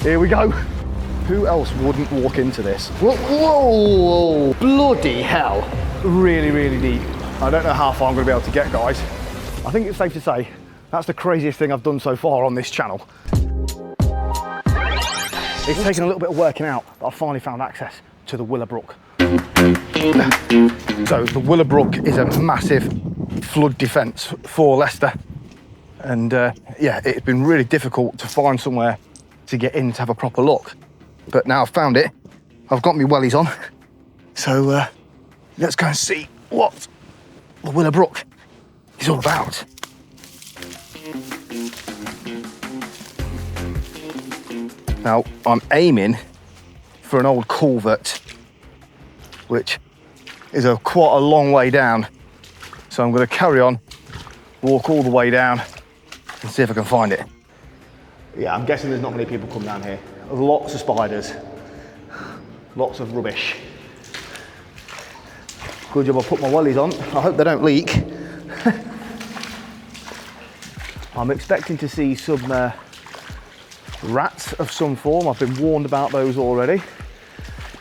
Here we go. Who else wouldn't walk into this? Whoa, whoa, bloody hell. Really, really deep. I don't know how far I'm going to be able to get, guys. I think it's safe to say that's the craziest thing I've done so far on this channel. It's taken a little bit of working out, but I've finally found access to the Brook. So the Brook is a massive flood defence for Leicester. And yeah, it's been really difficult to find somewhere to get in to have a proper look. But now I've found it, I've got my wellies on. So let's go and see what the Brook is all about. Now, I'm aiming for an old culvert, which is quite a long way down. So I'm going to carry on, walk all the way down and see if I can find it. Yeah, I'm guessing there's not many people come down here. There's lots of spiders, lots of rubbish. Good job I put my wellies on. I hope they don't leak. I'm expecting to see some rats of some form. I've been warned about those already.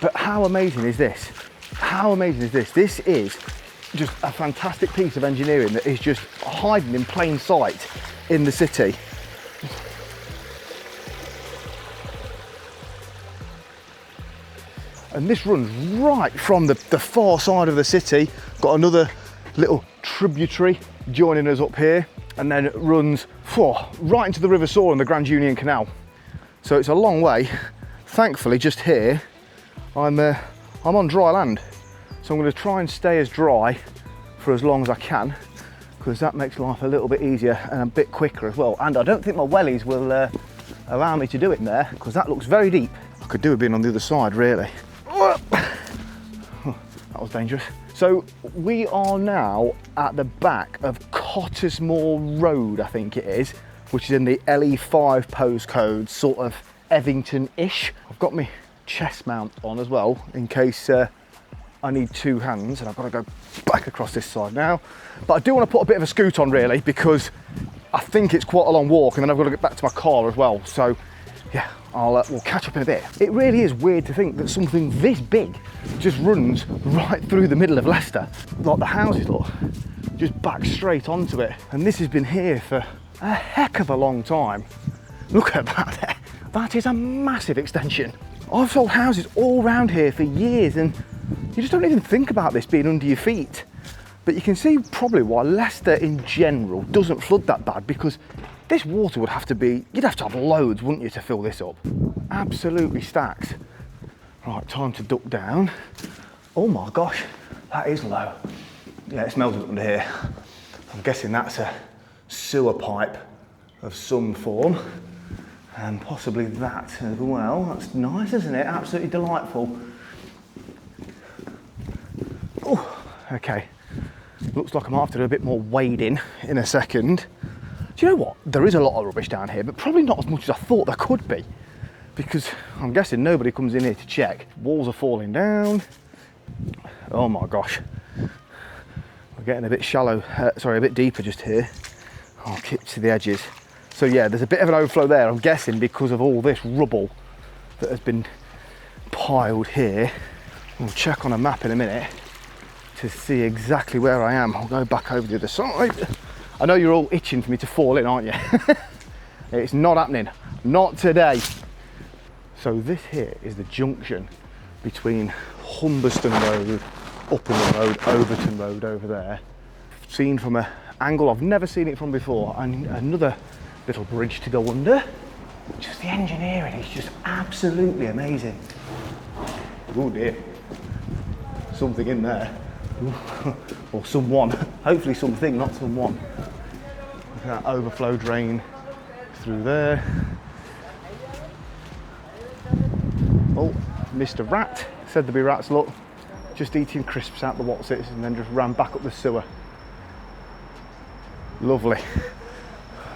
But how amazing is this? How amazing is this? This is just a fantastic piece of engineering that is just hiding in plain sight in the city. And this runs right from the far side of the city. Got another little tributary joining us up here, and then it runs right into the River Soar and the Grand Union Canal. So it's a long way. Thankfully, just here, I'm on dry land. So I'm going to try and stay as dry for as long as I can, because that makes life a little bit easier and a bit quicker as well. And I don't think my wellies will allow me to do it in there, because that looks very deep. I could do it being on the other side, really. Oh, that was dangerous. So we are now at the back of Cottesmore Road, I think it is, which is in the LE5 postcode, sort of Evington-ish. I've got my chest mount on as well, in case I need two hands, and I've got to go back across this side now. But I do want to put a bit of a scoot on, really, because I think it's quite a long walk, and then I've got to get back to my car as well. So yeah, we'll catch up in a bit. It really is weird to think that something this big just runs right through the middle of Leicester. Like the houses, look, just back straight onto it. And this has been here for a heck of a long time. Look at that there. That is a massive extension. I've sold houses all around here for years, and you just don't even think about this being under your feet. But you can see probably why Leicester in general doesn't flood that bad, because this water would have to be, you'd have to have loads, wouldn't you, to fill this up? Absolutely stacked. Right, time to duck down. Oh my gosh, that is low. Yeah, it smells under here. I'm guessing that's a sewer pipe of some form, and possibly that as well. That's nice, isn't it? Absolutely delightful. Oh, okay. Looks like I might have to do a bit more wading in a second. Do you know what? There is a lot of rubbish down here, but probably not as much as I thought there could be, because I'm guessing nobody comes in here to check. Walls are falling down. Oh my gosh. We're getting a bit shallow, a bit deeper just here. I'll keep to the edges. So yeah, there's a bit of an overflow there, I'm guessing, because of all this rubble that has been piled here. We'll check on a map in a minute to see exactly where I am. I'll go back over the other side. I know you're all itching for me to fall in, aren't you? It's not happening, not today. So this here is the junction between Humberston Road, Uppingham Road, Overton Road over there. Seen from an angle I've never seen it from before, and another little bridge to go under. Just the engineering is just absolutely amazing. Oh dear, something in there. Or someone, hopefully something, not someone. Look at that overflow drain through there. Oh, Mr. Rat, said there'd be rats, look, just eating crisps out the Watsits and then just ran back up the sewer. Lovely.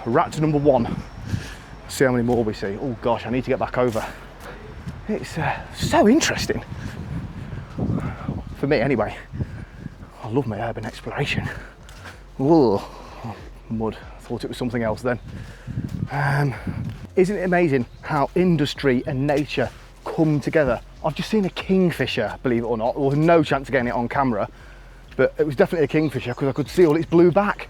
Rat number one. See how many more we see. Oh gosh, I need to get back over. It's so interesting. For me anyway. I love my urban exploration. Whoa, mud. I thought it was something else then. Isn't it amazing how industry and nature come together? I've just seen a kingfisher, believe it or not. There was no chance of getting it on camera, but it was definitely a kingfisher because I could see all its blue back.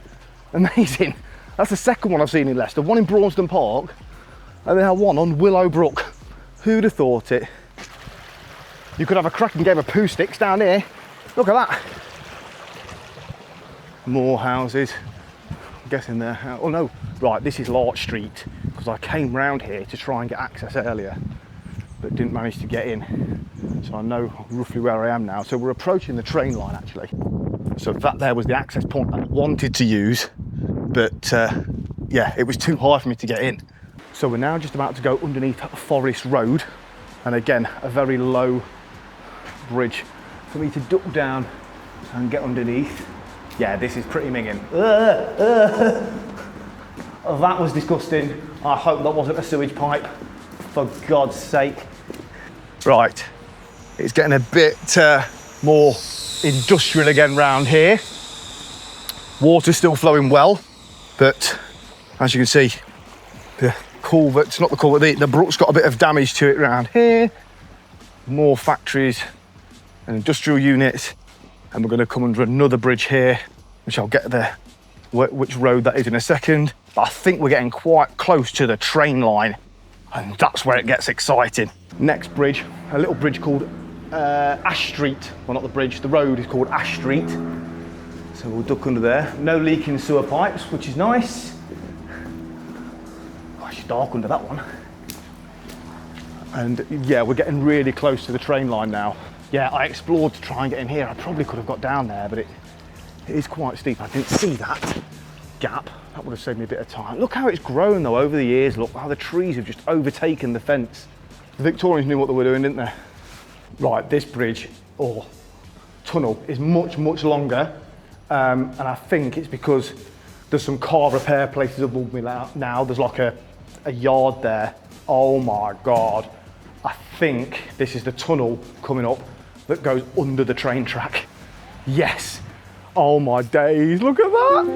Amazing. That's the second one I've seen in Leicester, one in Braunston Park, and then one on Willow Brook. Who'd have thought it? You could have a cracking game of poo sticks down here. Look at that. More houses. I'm guessing they're, oh no, right, this is Larch Street, because I came round here to try and get access earlier, but didn't manage to get in. So I know roughly where I am now. So we're approaching the train line actually. So that there was the access point I wanted to use, but yeah, it was too high for me to get in. So we're now just about to go underneath Forest Road, and again, a very low bridge for me to duck down and get underneath. Yeah, this is pretty minging. Oh, that was disgusting. I hope that wasn't a sewage pipe, for God's sake. Right, it's getting a bit more industrial again round here. Water's still flowing well, but as you can see, the culvert's not the culvert, the brook's got a bit of damage to it round here. More factories and industrial units, and we're going to come under another bridge here, which I'll get there, which road that is in a second. But I think we're getting quite close to the train line, and that's where it gets exciting. Next bridge, a little bridge called Ash Street. Well, not the bridge, the road is called Ash Street. So we'll duck under there. No leaking sewer pipes, which is nice. Oh, it's dark under that one. And yeah, we're getting really close to the train line now. Yeah, I explored to try and get in here. I probably could have got down there, but it is quite steep. I didn't see that gap. That would have saved me a bit of time. Look how it's grown though over the years. Look how the trees have just overtaken the fence. The Victorians knew what they were doing, didn't they? Right, this bridge or tunnel is much, much longer. And I think it's because there's some car repair places above me now. There's like a yard there. Oh my God. I think this is the tunnel coming up that goes under the train track. Yes. Oh my days, look at that.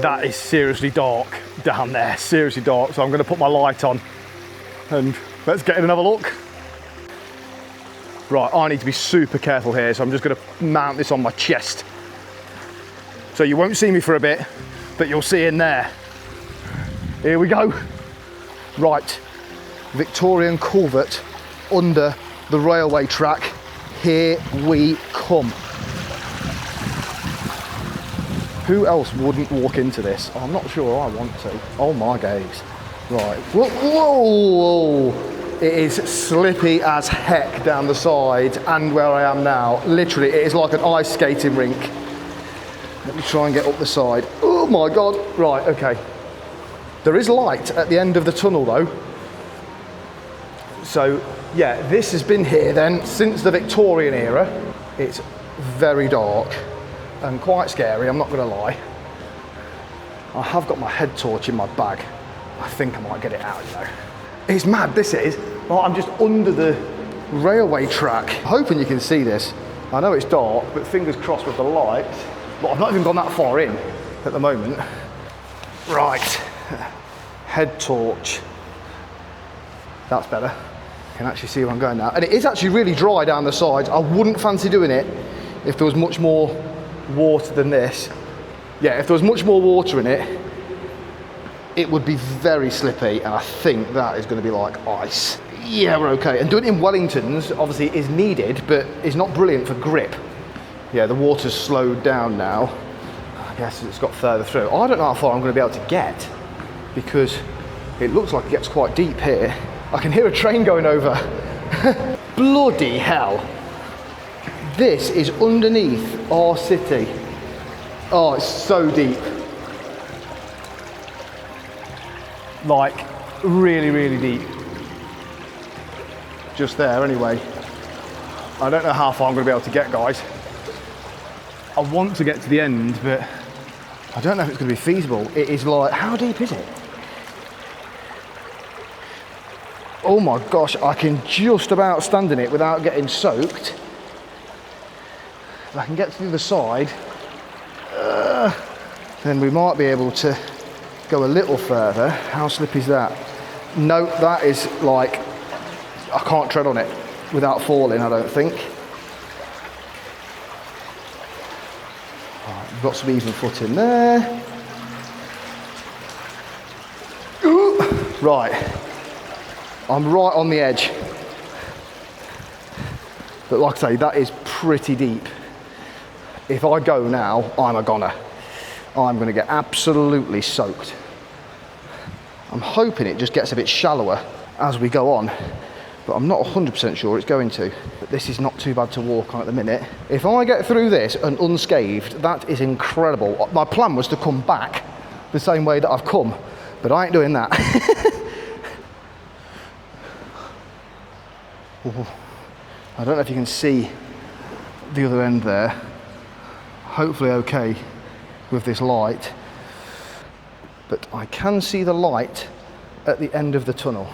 That is seriously dark down there, seriously dark. So I'm gonna put my light on and let's get in and have a look. Right, I need to be super careful here, so I'm just gonna mount this on my chest. So you won't see me for a bit, but you'll see in there. Here we go. Right, Victorian culvert under the railway track. Here we come. Who else wouldn't walk into this? I'm not sure I want to. Oh my gaze. Right, whoa, whoa, whoa. It is slippy as heck down the side and where I am now. Literally, it is like an ice skating rink. Let me try and get up the side. Oh my God. Right, okay. There is light at the end of the tunnel though. So yeah, this has been here then since the Victorian era. It's very dark and quite scary, I'm not gonna lie. I have got my head torch in my bag. I think I might get it out, you know. It's mad, this is. Well, I'm just under the railway track. Hoping you can see this. I know it's dark, but fingers crossed with the lights. But I've not even gone that far in at the moment. Right, head torch. That's better. I can actually see where I'm going now. And it is actually really dry down the sides. I wouldn't fancy doing it if there was much more water than this. Yeah, if there was much more water in it, it would be very slippy, and I think that is going to be like ice. Yeah, we're okay. And doing it in Wellingtons obviously is needed, but is not brilliant for grip. Yeah, the water's slowed down now. I guess it's got further through. I don't know how far I'm going to be able to get because it looks like it gets quite deep here. I can hear a train going over. Bloody hell. This is underneath our city. Oh, it's so deep. Like, really, really deep. Just there, anyway. I don't know how far I'm going to be able to get, guys. I want to get to the end, but I don't know if it's going to be feasible. It is like, how deep is it? Oh my gosh, I can just about stand in it without getting soaked. If I can get to the other side, then we might be able to go a little further. How slippy is that? No, that is like, I can't tread on it without falling, I don't think. Right, we've got some even footing there. Ooh. Right, I'm right on the edge. But like I say, that is pretty deep. If I go now, I'm a goner. I'm going to get absolutely soaked. I'm hoping it just gets a bit shallower as we go on, but I'm not 100% sure it's going to. But this is not too bad to walk on at the minute. If I get through this and unscathed, that is incredible. My plan was to come back the same way that I've come, but I ain't doing that. I don't know if you can see the other end there. Hopefully okay with this light, but I can see the light at the end of the tunnel.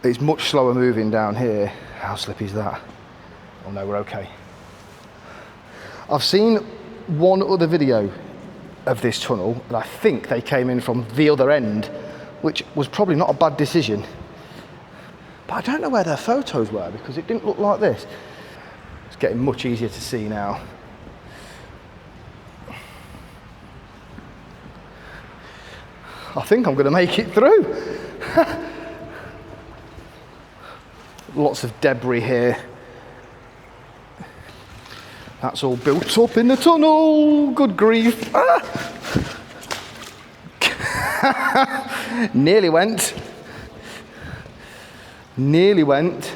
It's much slower moving down here. How slippy is that? Oh no, we're okay. I've seen one other video of this tunnel, and I think they came in from the other end, which was probably not a bad decision. But I don't know where their photos were because it didn't look like this. It's getting much easier to see now. I think I'm going to make it through. Lots of debris here. That's all built up in the tunnel. Good grief. Ah! Nearly went. Nearly went.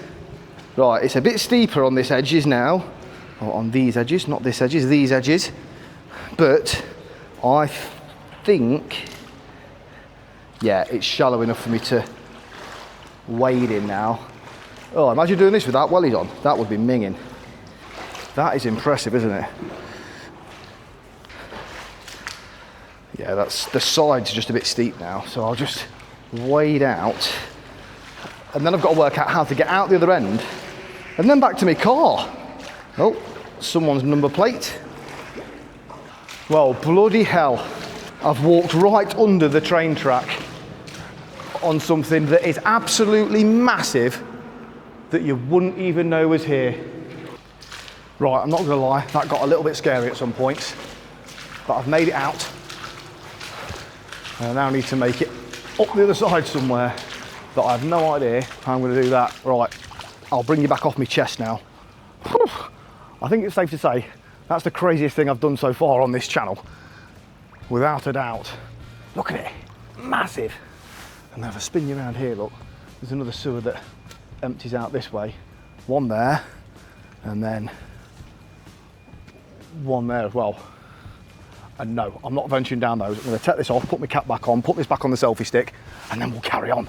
Right, it's a bit steeper on this edges now. Or on these edges, not this edges, these edges. But I think, yeah, it's shallow enough for me to wade in now. Oh, imagine doing this without wellies on. That would be minging. That is impressive, isn't it? Yeah, that's, the side's just a bit steep now, so I'll just wade out. And then I've got to work out how to get out the other end and then back to my car. Oh, someone's number plate. Well, bloody hell. I've walked right under the train track on something that is absolutely massive that you wouldn't even know was here. Right, I'm not gonna lie, that got a little bit scary at some points, but I've made it out. And I now need to make it up the other side somewhere, but I have no idea how I'm gonna do that. Right, I'll bring you back off my chest now. Whew. I think it's safe to say that's the craziest thing I've done so far on this channel, without a doubt. Look at it, massive. And then if I spin you around here, look, there's another sewer that empties out this way. One there, and then one there as well. And no, I'm not venturing down those. I'm going to take this off, put my cap back on, put this back on the selfie stick, and then we'll carry on.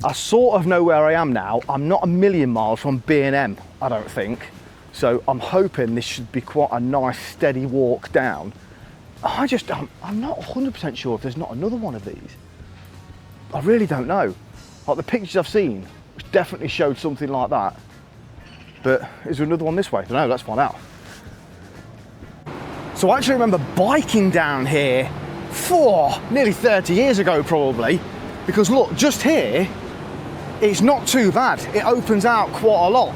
I sort of know where I am now. I'm not a million miles from B&M, I don't think. So I'm hoping this should be quite a nice steady walk down. I'm not 100% sure if there's not another one of these. I really don't know. Like the pictures I've seen, which definitely showed something like that. But is there another one this way? I don't know, let's find out. So I actually remember biking down here nearly 30 years ago probably, because look, just here, it's not too bad. It opens out quite a lot.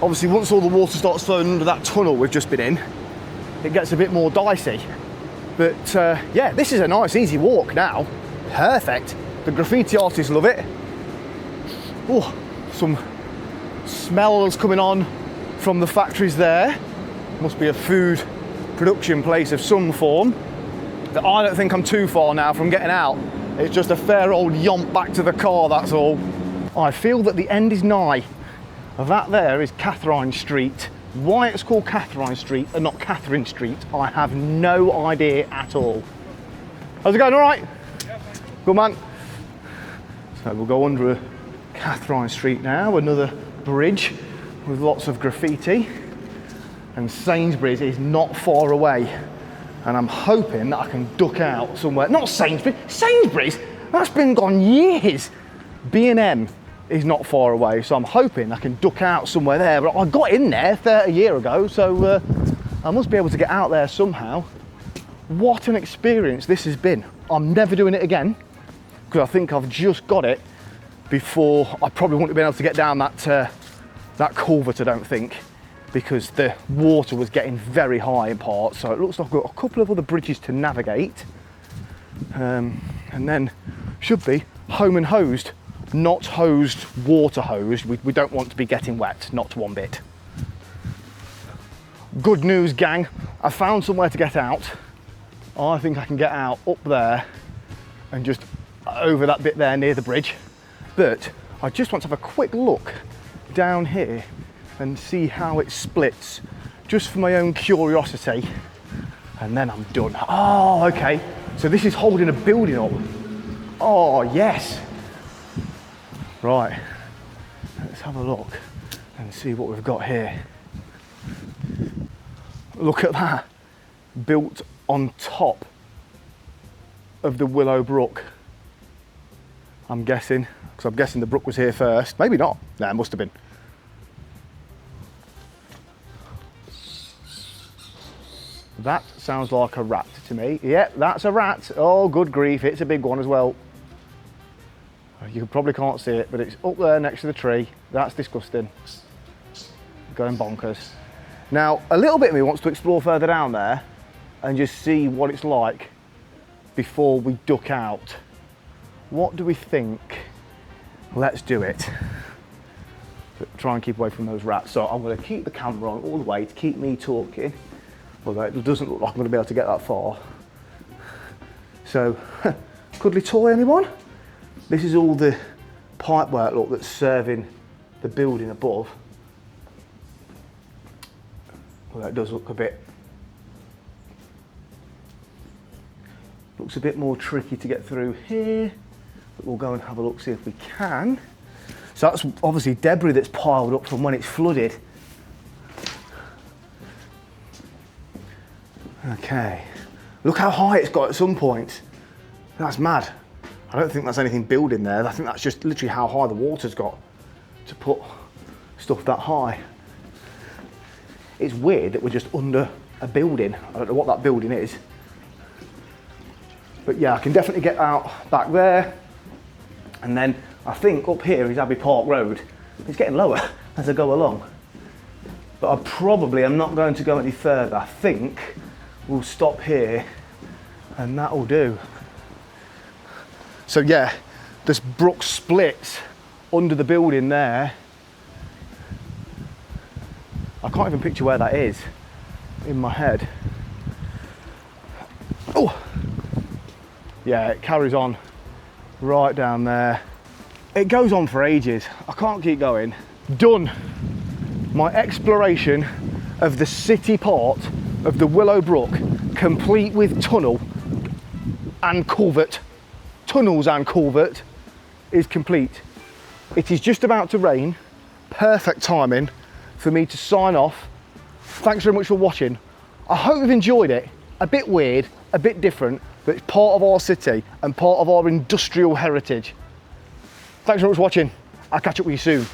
Obviously, once all the water starts flowing under that tunnel we've just been in, it gets a bit more dicey. But yeah, this is a nice, easy walk now. Perfect. The graffiti artists love it. Oh, some smells coming on from the factories there. Must be a food production place of some form. But I don't think I'm too far now from getting out. It's just a fair old yomp back to the car, that's all. I feel that the end is nigh. That there is Catherine Street. Why it's called Catherine Street and not Catherine Street, I have no idea at all. How's it going, all right? Yeah. Good man. So we'll go under Catherine Street now, another bridge with lots of graffiti. And Sainsbury's is not far away. And I'm hoping that I can duck out somewhere. Not Sainsbury's, Sainsbury's? That's been gone years. B&M, is not far away, so I'm hoping I can duck out somewhere there. But I got in there 30 years ago, so I must be able to get out there somehow. What an experience this has been. I'm never doing it again, because I think I've just got it before. I probably wouldn't have been able to get down that culvert, I don't think, because the water was getting very high in parts. So it looks like I've got a couple of other bridges to navigate, and then should be home and hosed. Not hosed, water hosed. We don't want to be getting wet, not one bit. Good news, gang, I found somewhere to get out. I think I can get out up there and just over that bit there near the bridge. But I just want to have a quick look down here and see how it splits, just for my own curiosity, and then I'm done. Oh, okay. So this is holding a building up. Oh, yes. Right, let's have a look and see what we've got here. Look at that, built on top of the Willow Brook. I'm guessing, because I'm guessing the brook was here first. Maybe not. No, it must have been. That sounds like a rat to me. Yep, that's a rat. Oh, good grief, it's a big one as well. You probably can't see it, but it's up there next to the tree. That's disgusting. Going bonkers. Now, a little bit of me wants to explore further down there and just see what it's like before we duck out. What do we think? Let's do it. But try and keep away from those rats. So I'm going to keep the camera on all the way to keep me talking, although it doesn't look like I'm going to be able to get that far. So, cuddly toy, anyone? This is all the pipework, look, that's serving the building above. Well, that does look looks a bit more tricky to get through here, but we'll go and have a look, see if we can. So that's obviously debris that's piled up from when it's flooded. Okay, look how high it's got at some point. That's mad. I don't think that's anything building there. I think that's just literally how high the water's got to put stuff that high. It's weird that we're just under a building. I don't know what that building is. But yeah, I can definitely get out back there. And then I think up here is Abbey Park Road. It's getting lower as I go along. But I probably am not going to go any further. I think we'll stop here and that'll do. So yeah, this brook splits under the building there. I can't even picture where that is in my head. Oh, yeah, it carries on right down there. It goes on for ages. I can't keep going. Done. My exploration of the city part of the Willow Brook, complete with tunnel and culvert. Tunnels and culvert is complete. It is just about to rain. Perfect timing for me to sign off. Thanks very much for watching. I hope you've enjoyed it. A bit weird, a bit different, but it's part of our city and part of our industrial heritage. Thanks very much for watching. I'll catch up with you soon.